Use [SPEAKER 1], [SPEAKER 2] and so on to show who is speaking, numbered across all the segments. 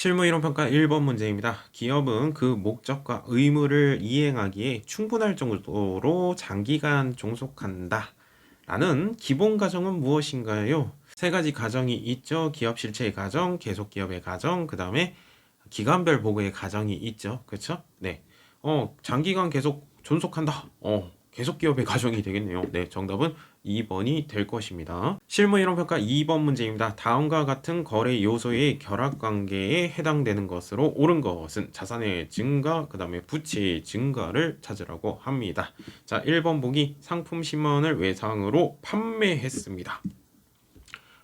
[SPEAKER 1] 실무이론평가 1번 문제입니다. 기업은 그 목적과 의무를 이행하기에 충분할 정도로 장기간 종속한다. 라는 기본 가정은 무엇인가요? 세 가지 가정이 있죠. 기업 실체의 가정, 계속 기업의 가정, 그 다음에 기간별 보고의 가정이 있죠. 그렇죠? 네. 장기간 계속 존속한다. 계속 기업의 가정이 되겠네요. 네, 정답은 2번이 될 것입니다. 실무 이론 평가 2번 문제입니다. 다음과 같은 거래 요소의 결합 관계에 해당되는 것으로 옳은 것은 자산의 증가, 그 다음에 부채의 증가를 찾으라고 합니다. 자, 1번 보기 상품 10만원을 외상으로 판매했습니다.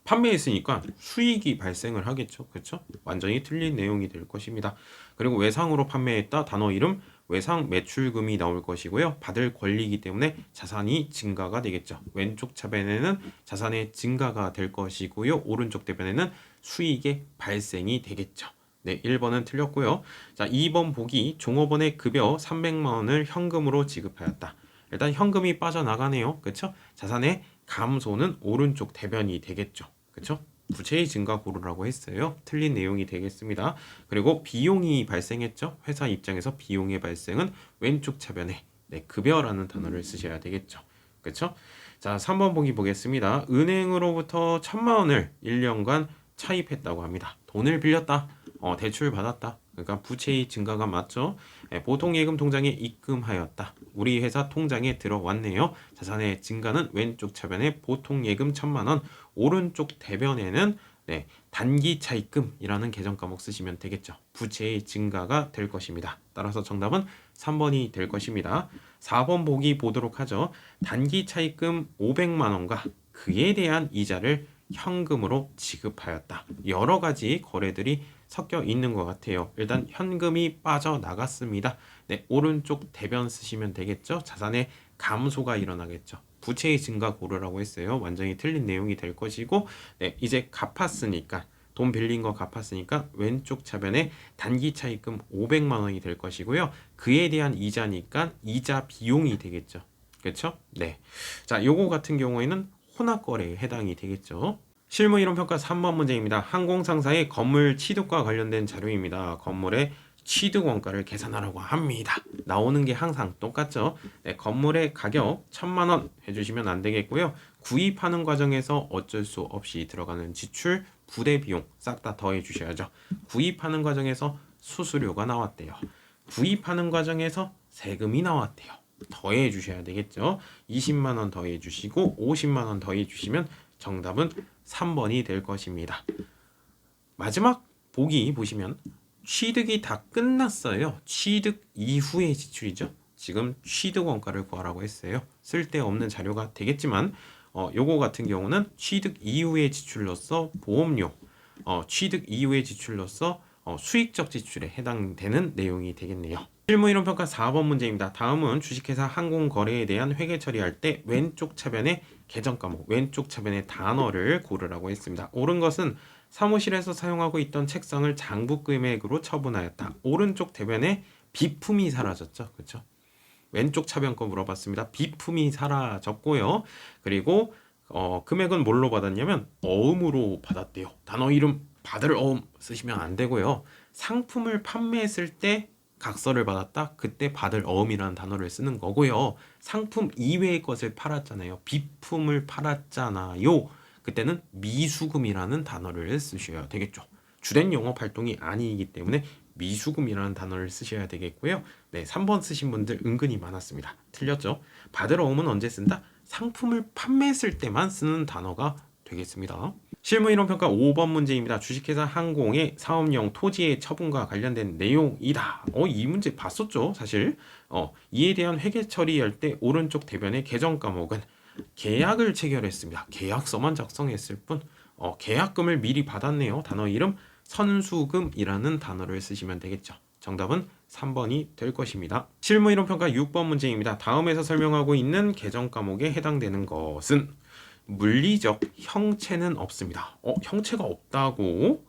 [SPEAKER 1] 판매했으니까 수익이 발생을 하겠죠. 그렇죠? 완전히 틀린 내용이 될 것입니다. 그리고 외상으로 판매했다 단어 이름 외상 매출금이 나올 것이고요. 받을 권리이기 때문에 자산이 증가가 되겠죠. 왼쪽 차변에는 자산의 증가가 될 것이고요. 오른쪽 대변에는 수익의 발생이 되겠죠. 네, 1번은 틀렸고요. 자, 2번 보기 종업원의 급여 300만 원을 현금으로 지급하였다. 일단 현금이 빠져나가네요. 그렇죠? 자산의 감소는 오른쪽 대변이 되겠죠. 그렇죠? 부채의 증가 고르라고 했어요. 틀린 내용이 되겠습니다. 그리고 비용이 발생했죠. 회사 입장에서 비용의 발생은 왼쪽 차변에 급여라는 단어를 쓰셔야 되겠죠. 그렇죠? 자, 3번 보기 보겠습니다. 은행으로부터 1,000만 원을 1년간 차입했다고 합니다. 돈을 빌렸다. 대출 받았다. 그러니까 부채의 증가가 맞죠. 보통 예금 통장에 입금하였다. 우리 회사 통장에 들어왔네요. 자산의 증가는 왼쪽 차변에 보통 예금 1,000만 원, 오른쪽 대변에는 단기 차입금이라는 계정 과목 쓰시면 되겠죠. 부채의 증가가 될 것입니다. 따라서 정답은 3번이 될 것입니다. 4번 보기 보도록 하죠. 단기 차입금 500만 원과 그에 대한 이자를 현금으로 지급하였다. 여러 가지 거래들이 섞여 있는 것 같아요. 일단 현금이 빠져나갔습니다. 네, 오른쪽 대변 쓰시면 되겠죠. 자산의 감소가 일어나겠죠. 부채의 증가 고르라고 했어요. 완전히 틀린 내용이 될 것이고, 네, 이제 갚았으니까 돈 빌린 거 갚았으니까 왼쪽 차변에 단기 차입금 500만 원이 될 것이고요. 그에 대한 이자니까 이자 비용이 되겠죠. 그렇죠? 네. 자, 요거 같은 경우에는 혼합거래에 해당이 되겠죠. 실무 이론 평가 3번 문제입니다. 항공상사의 건물 취득과 관련된 자료입니다. 건물의 취득 원가를 계산하라고 합니다. 나오는 게 항상 똑같죠. 네, 건물의 가격 1,000만 원 해주시면 안 되겠고요. 구입하는 과정에서 어쩔 수 없이 들어가는 지출, 부대 비용 싹 다 더해 주셔야죠. 구입하는 과정에서 수수료가 나왔대요. 구입하는 과정에서 세금이 나왔대요. 더해 주셔야 되겠죠. 20만 원 더해 주시고 50만 원 더해 주시면 정답은 3번이 될 것입니다. 마지막 보기 보시면 취득이 다 끝났어요. 취득 이후의 지출이죠. 지금 취득 원가를 구하라고 했어요. 쓸데없는 자료가 되겠지만 요거 같은 경우는 취득 이후의 지출로서 보험료, 취득 이후의 지출로서 수익적 지출에 해당되는 내용이 되겠네요. 실무이론 평가 4번 문제입니다. 다음은 주식회사 항공거래에 대한 회계 처리할 때 왼쪽 차변에 계정 과목, 왼쪽 차변에 단어를 고르라고 했습니다. 옳은 것은 사무실에서 사용하고 있던 책상을 장부 금액으로 처분하였다. 오른쪽 대변에 비품이 사라졌죠. 그렇죠? 왼쪽 차변 거 물어봤습니다. 비품이 사라졌고요. 그리고 금액은 뭘로 받았냐면 어음으로 받았대요. 단어 이름 받을 어음 쓰시면 안 되고요. 상품을 판매했을 때 각서를 받았다. 그때 받을 어음이라는 단어를 쓰는 거고요. 상품 이외의 것을 팔았잖아요. 비품을 팔았잖아요. 그때는 미수금이라는 단어를 쓰셔야 되겠죠. 주된 영업 활동이 아니기 때문에 미수금이라는 단어를 쓰셔야 되겠고요. 네, 3번 쓰신 분들 은근히 많았습니다. 틀렸죠? 받을 어음은 언제 쓴다? 상품을 판매했을 때만 쓰는 단어가 되겠습니다. 실무이론 평가 5번 문제입니다. 주식회사 항공의 사업용 토지의 처분과 관련된 내용이다. 이 문제 봤었죠, 사실. 이에 대한 회계 처리할 때 오른쪽 대변의 계정 과목은 계약을 체결했습니다. 계약서만 작성했을 뿐, 계약금을 미리 받았네요. 단어 이름 선수금이라는 단어를 쓰시면 되겠죠. 정답은 3번이 될 것입니다. 실무이론 평가 6번 문제입니다. 다음에서 설명하고 있는 계정 과목에 해당되는 것은 물리적 형체는 없습니다. 형체가 없다고?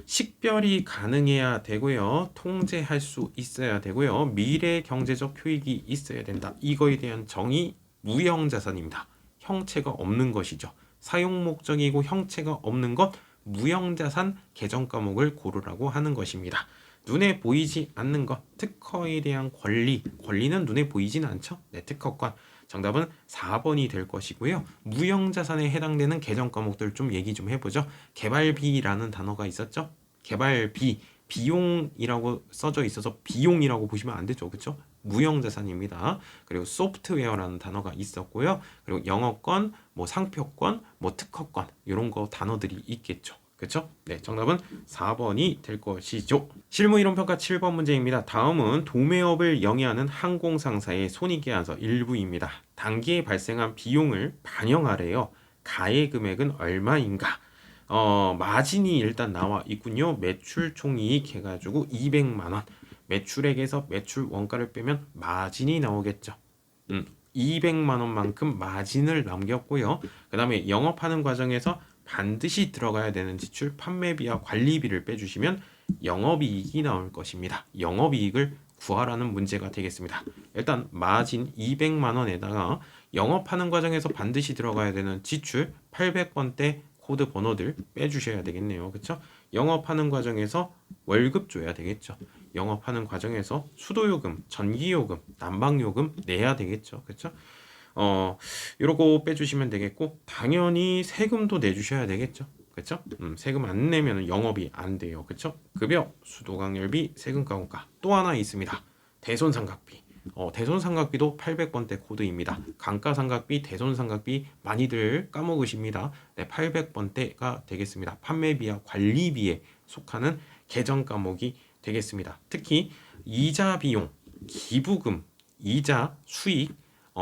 [SPEAKER 1] 식별이 가능해야 되고요. 통제할 수 있어야 되고요. 미래 경제적 효익이 있어야 된다. 이거에 대한 정의 무형자산입니다. 형체가 없는 것이죠. 사용 목적이고 형체가 없는 것 무형자산 계정 과목을 고르라고 하는 것입니다. 눈에 보이지 않는 것, 특허에 대한 권리는 눈에 보이지는 않죠. 네, 특허권. 정답은 4번이 될 것이고요. 무형자산에 해당되는 계정 과목들 좀 얘기 좀 해보죠. 개발비라는 단어가 있었죠. 개발비, 비용이라고 써져 있어서 비용이라고 보시면 안 되죠. 그렇죠? 무형자산입니다. 그리고 소프트웨어라는 단어가 있었고요. 그리고 영어권, 뭐 상표권, 뭐 특허권 이런 거 단어들이 있겠죠. 그렇죠? 네, 정답은 4번이 될 것이죠. 실무 이론 평가 7번 문제입니다. 다음은 도매업을 영위하는 항공상사의 손익계산서 일부입니다. 단기에 발생한 비용을 반영하래요. 가액 금액은 얼마인가? 마진이 일단 나와 있군요. 매출 총이익 해가지고 200만 원. 매출액에서 매출 원가를 빼면 마진이 나오겠죠. 200만 원만큼 마진을 남겼고요. 그 다음에 영업하는 과정에서 반드시 들어가야 되는 지출, 판매비와 관리비를 빼주시면 영업이익이 나올 것입니다. 영업이익을 구하라는 문제가 되겠습니다. 일단 마진 200만 원에다가 영업하는 과정에서 반드시 들어가야 되는 지출 800번대 코드 번호들 빼주셔야 되겠네요. 그렇죠? 영업하는 과정에서 월급 줘야 되겠죠. 영업하는 과정에서 수도요금, 전기요금, 난방요금 내야 되겠죠. 그렇죠? 요러고 빼주시면 되겠고, 당연히 세금도 내주셔야 되겠죠. 그렇죠? 세금 안 내면 영업이 안 돼요. 그렇죠? 급여, 수도강열비, 세금가공가 또 하나 있습니다. 대손상각비. 대손상각비도 800번대 코드입니다. 감가상각비, 대손상각비 많이들 까먹으십니다. 네, 800번대가 되겠습니다. 판매비와 관리비에 속하는 계정 과목이 되겠습니다. 특히 이자 비용, 기부금, 이자, 수익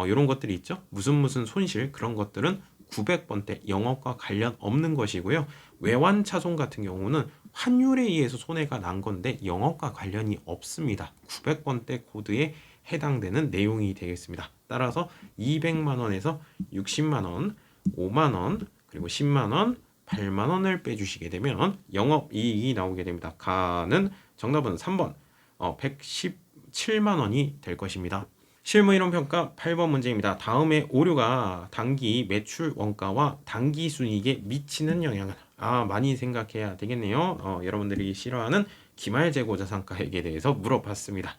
[SPEAKER 1] 이런 것들이 있죠. 무슨 손실 그런 것들은 900번대 영업과 관련 없는 것이고요. 외환차손 같은 경우는 환율에 의해서 손해가 난 건데 영업과 관련이 없습니다. 900번대 코드에 해당되는 내용이 되겠습니다. 따라서 200만 원에서 60만 원, 5만 원, 그리고 10만 원, 8만 원을 빼주시게 되면 영업이익이 나오게 됩니다. 가는 정답은 3번 117만 원이 될 것입니다. 실무이론평가 8번 문제입니다. 다음에 오류가 단기 매출 원가와 단기 순이익에 미치는 영향은 많이 생각해야 되겠네요. 여러분들이 싫어하는 기말재고자산가액에 대해서 물어봤습니다.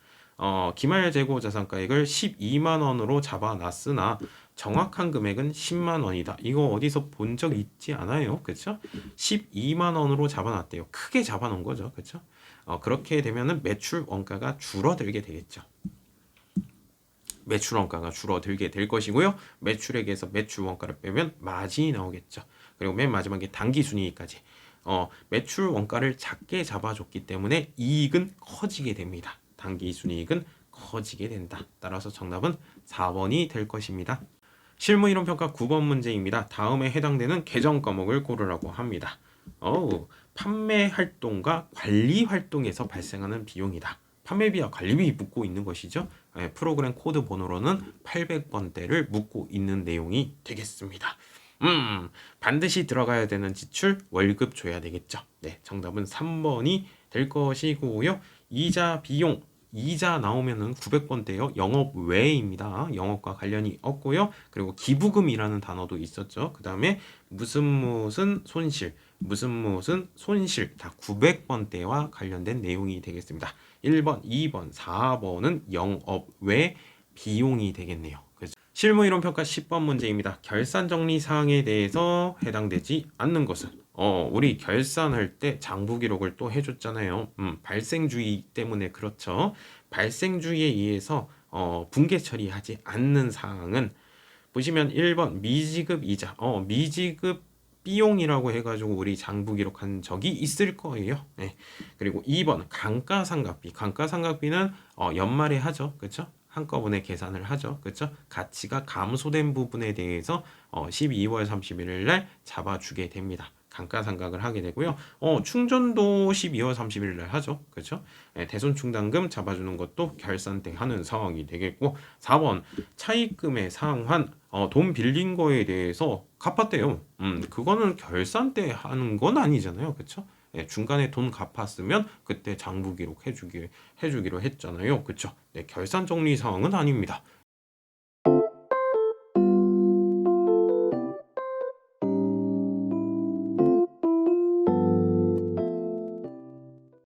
[SPEAKER 1] 기말재고자산가액을 12만 원으로 잡아놨으나 정확한 금액은 10만 원이다. 이거 어디서 본 적 있지 않아요? 그렇죠? 12만 원으로 잡아놨대요. 크게 잡아놓은 거죠. 그렇죠? 그렇게 되면은 매출 원가가 줄어들게 되겠죠. 매출 원가가 줄어들게 될 것이고요. 매출액에서 매출 원가를 빼면 마진이 나오겠죠. 그리고 맨 마지막에 단기 순이익까지. 매출 원가를 작게 잡아줬기 때문에 이익은 커지게 됩니다. 단기 순이익은 커지게 된다. 따라서 정답은 4번이 될 것입니다. 실무이론평가 9번 문제입니다. 다음에 해당되는 계정 과목을 고르라고 합니다. 판매 활동과 관리 활동에서 발생하는 비용이다. 판매비와 관리비 묻고 있는 것이죠. 프로그램 코드 번호로는 800번대를 묻고 있는 내용이 되겠습니다. 반드시 들어가야 되는 지출 월급 줘야 되겠죠. 네, 정답은 3번이 될 것이고요. 이자 비용 이자 나오면은 900번대요. 영업 외입니다. 영업과 관련이 없고요. 그리고 기부금이라는 단어도 있었죠. 그 다음에 무슨 손실 다 900번대와 관련된 내용이 되겠습니다. 1번, 2번, 4번은 영업 외 비용이 되겠네요. 그래서 실무이론평가 10번 문제입니다. 결산정리 사항에 대해서 해당되지 않는 것은 우리 결산할 때 장부기록을 또 해줬잖아요. 발생주의 때문에 그렇죠. 발생주의에 의해서 분계 처리하지 않는 사항은 보시면 1번 미지급 이자 미지급 비용이라고 해가지고 우리 장부 기록한 적이 있을 거예요. 네. 그리고 2번 감가상각비는 연말에 하죠. 그렇죠? 한꺼번에 계산을 하죠. 그렇죠? 가치가 감소된 부분에 대해서 12월 31일 날 잡아주게 됩니다. 감가상각을 하게 되고요. 충전도 12월 31일 날 하죠. 그렇죠? 네, 대손충당금 잡아주는 것도 결산 때 하는 상황이 되겠고 4번 차입금의 상환 돈 빌린 거에 대해서 갚았대요. 그거는 결산 때 하는 건 아니잖아요. 그렇죠? 네, 중간에 돈 갚았으면 그때 장부 기록 해주기로 했잖아요. 그렇죠? 네, 결산 정리 상황은 아닙니다.